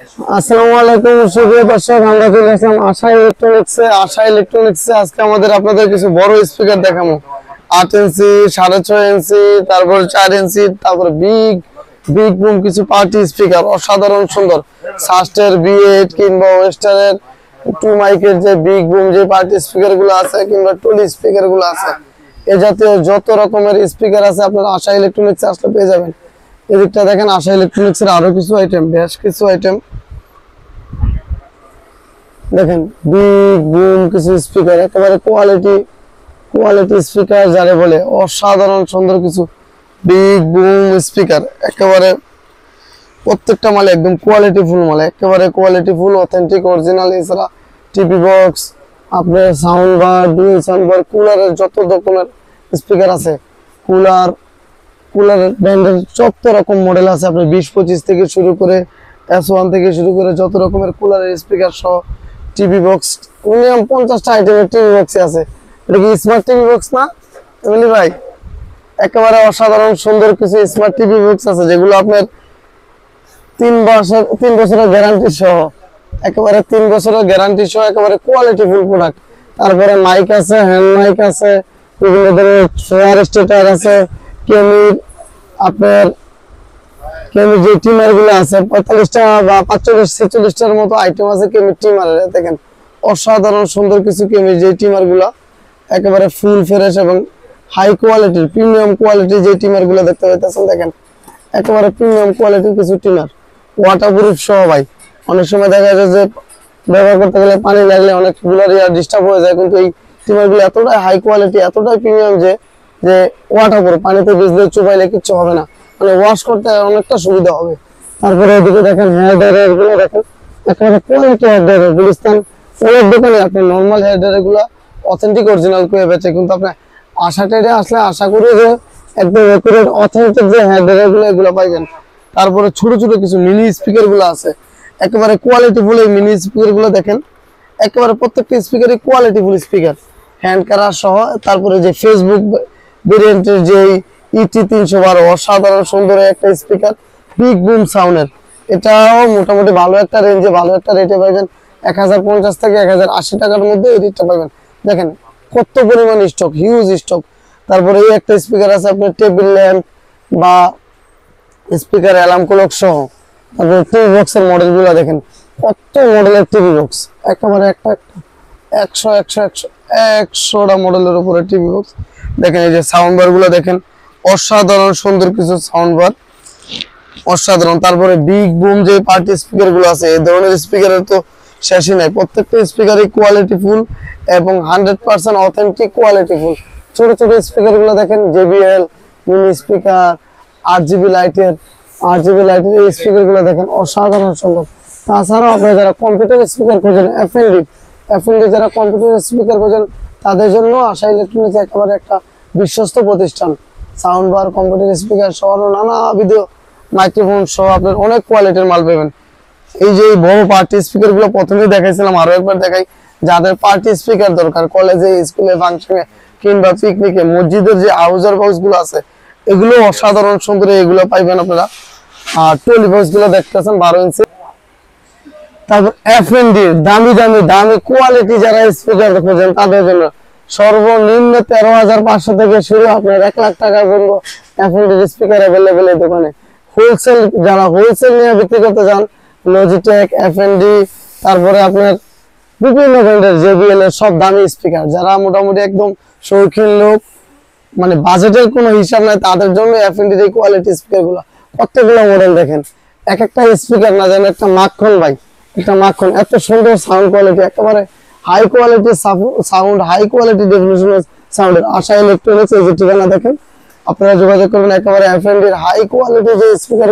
আসসালামু আলাইকুম সুপ্রিয় দর্শক, আমরা চলে আসলাম আশা ইলেকট্রনিক্সে। আজকে আমাদের আপনাদের কিছু বড় স্পিকার দেখাবো। 8 ইঞ্চি, 6.5 ইঞ্চি, তারপর 4 ইঞ্চি, তারপর বিগ বিগ বুম কিছু পার্টি স্পিকার, অসাধারণ সুন্দর। সাস্টের B8 কিংবা ওয়েস্টারের 2 মাইকের যে বিগ বুম যে পার্টি স্পিকার গুলো আছে কিংবা টলি স্পিকার গুলো আছে, এ জাতীয় যত রকমের স্পিকার আছে আপনারা আশা ইলেকট্রনিক্সে আসলে পেয়ে যাবেন। এদিকটা দেখেন আশা ইলেকট্রনিক্সের আরো কিছু আইটেম, বেশ কিছু আইটেম দেখেন। বিগ বুম কিছু স্পিকার, একেবারে কোয়ালিটি স্পিকার যারে বলে, অসাধারণ সুন্দর কিছু বিগ বুম স্পিকার। একেবারে প্রত্যেকটা মালে একদম কোয়ালিটিফুল মাল, একেবারে কোয়ালিটিফুল অথেন্টিক অরিজিনাল। এছাড়া টিপি বক্স, আপনার sound bar, dual sound bar, কুলারের যত রকমের স্পিকার আছে, কুলার ব্র্যান্ডের যত রকম মডেল আছে, আপনার 20-25 থেকে শুরু করে S1 থেকে শুরু করে যত রকমের কুলারের স্পিকার সহ টিভি বক্স, মিনিমাম 50টা আইটেমের টিভি বক্সে আছে। এটা কি স্মার্ট টিভি বক্স না এমনি ভাই? একেবারে অসাধারণ সুন্দর কিছু স্মার্ট টিভি বক্স আছে, যেগুলো আপনার 3 বছরের গ্যারান্টি সহ, একেবারে 3 বছরের গ্যারান্টি সহ, একেবারে কোয়ালিটিফুল প্রোডাক্ট। তারপরে মাইক আছে, হ্যান্ড মাইক আছে, বিভিন্ন ধরনের ফেয়ার স্টেটার আছে, কেমির আপনার কেমির যে টিমার গুলো আছে 45টা বা 45-46টার মতো আইটেম আছে কেমির টিমারের। দেখেন অসাধারণ সুন্দর কিছু কেমির যে টিমার গুলা, একেবারে ফুল ফ্রেশ এবং হাই কোয়ালিটির প্রিমিয়াম কোয়ালিটির যে টিমার গুলো দেখতে পাইতেছেন। দেখেন একেবারে প্রিমিয়াম কোয়ালিটির কিছু টিমার, ওয়াটারপ্রুফ সহ ভাই। অনেক সময় দেখা যায় যে ব্যবহার করতে গেলে পানি লাগলে অনেকগুলো ডিস্টার্ব হয়ে যায়, কিন্তু এই টিমার গুলো এতটাই হাই কোয়ালিটি, এতটাই প্রিমিয়াম যে ওয়াটারপ্রুফ, পানিতে ভিজলে চুপাইলে কিচ্ছু হবে না, মানে ওয়াশ করতে অনেকটা সুবিধা হবে। তারপরে এদিকে দেখেন হেয়ার ড্রায়ার গুলো, দেখেন একেবারে কোয়ালিটি হেয়ার ড্রায়ার। গুলিস্তান অনেক দোকানে আপনি নর্মাল হেয়ার ড্রায়ার গুলো অথেন্টিক অরিজিনাল করে বেচে, কিন্তু আপনি আশা ট্রেডে আসলে আশা করি যে একদম একুরেট অথেন্টিক যে হেয়ার ড্রায়ার গুলো এগুলো পাইবেন। তারপরে ছোট ছোট কিছু মিনি স্পিকার গুলো আছে, একেবারে কোয়ালিটিফুল। এই মিনি স্পিকার গুলো দেখেন, একেবারে প্রত্যেকটা স্পিকারই কোয়ালিটিফুল স্পিকার, হ্যান্ড কারার সহ। তারপরে যে ফেসবুক ভেরিয়েন্টের যে ET 312 অসাধারণ সুন্দর একটা স্পিকার, বিগ বুম সাউন্ডের। এটাও মোটামুটি ভালো একটা রেঞ্জে, ভালো একটা রেটে পাবেন। 1050 থেকে 1080 টাকার মধ্যে এই রেটটা পাবেন। দেখেন কত পরিমাণ স্টক, হিউজ স্টক। তারপরে এই একটা স্পিকার আছে আপনার টেবিল ল্যাম্প বা স্পিকার অ্যালার্ম ক্লক সহ। তারপরে টিভি বক্সের মডেল গুলো দেখেন, কত মডেলের টিভি বক্স, একেবারে একটা 100টা মডেলের উপরে টিভি বক্স। দেখেন এই যে সাউন্ড বার গুলো দেখেন, অসাধারণ সুন্দর কিছু সাউন্ড বার, অসাধারণ। তারপরে বিগ বুম যে পার্টি স্পিকার গুলো আছে, এই ধরনের স্পিকারের তো শেষই নাই। প্রত্যেকটা স্পিকারই কোয়ালিটিফুল এবং 100% অথেন্টিক কোয়ালিটিফুল। ছোট ছোট স্পিকার গুলো দেখেন, JBL মিনি স্পিকার, RGB লাইটের এই স্পিকার গুলো দেখেন অসাধারণ সুন্দর। তাছাড়াও আপনারা যারা কম্পিউটার স্পিকার খোঁজেন, FND যারা কম্পিউটার স্পিকার খোঁজেন, তাদের জন্য আশা ইলেকট্রনিক্স একেবারে একটা বিশ্বস্ত প্রতিষ্ঠান। সাউন্ড বার, কম্পিউটার স্পিকার সহ নানাবিধ মাইক্রোফোন সহ আপনার অনেক কোয়ালিটির মাল পাবেন। এই যে বড় পার্টি স্পিকার গুলো প্রথমেই দেখাইছিলাম, আরো একবার দেখাই। যাদের পার্টি স্পিকার দরকার, কলেজে, স্কুলে, ফাংশনে কিংবা পিকনিকে, মসজিদের যে আউজার বক্স গুলো আছে, এগুলো অসাধারণ সুন্দর, এগুলো পাইবেন আপনারা। আর টলি বক্স গুলো দেখতেছেন 12 ইঞ্চি। তারপর FND দামি কোয়ালিটি যারা স্পিকার খোঁজেন, তাদের জন্য সর্বনিম্ন 13,500 থেকে শুরু, আপনার 1 লাখ টাকা পর্যন্ত FND স্পিকার অ্যাভেলেবেল এই দোকানে। হোলসেল যারা হোলসেল নিয়ে বিক্রি করতে চান, লজিটেক, FND, তারপরে আপনার বিভিন্ন ব্র্যান্ডের JBL এর সব দামি স্পিকার, যারা মোটামুটি একদম শৌখিন লোক, মানে বাজেটের কোনো হিসাব নাই, তাদের জন্য FND এই কোয়ালিটি স্পিকার গুলো। কতগুলো মডেল দেখেন, এক একটা স্পিকার না যেন একটা মাখন ভাই, একটা মাখন। এত সুন্দর সাউন্ড কোয়ালিটি, একেবারে high quality sound, high quality definition সাউন্ডের আশা ইলেকট্রনিক্স। এই যে ঠিকানা দেখেন, আপনারা যোগাযোগ করবেন। একেবারে FND হাই কোয়ালিটি যে স্পিকার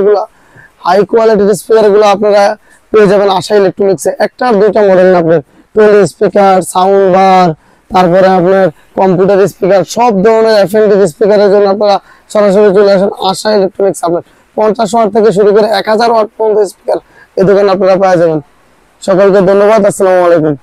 গুলো আপনারা পেয়ে যাবেন আশা ইলেকট্রনিক্সে। একটা দুইটা মডেল না, আপনার টলি স্পিকার, সাউন্ড বার, তারপরে আপনার কম্পিউটার স্পিকার, সব ধরনের FND স্পিকারের জন্য আপনারা সরাসরি চলে আসেন আশা ইলেকট্রনিক্স। আপনার 50 ওয়াট থেকে শুরু করে 1000 ওয়াট পর্যন্ত স্পিকার এই দোকানে আপনারা পেয়ে যাবেন। সকলকে ধন্যবাদ, আসসালামু আলাইকুম।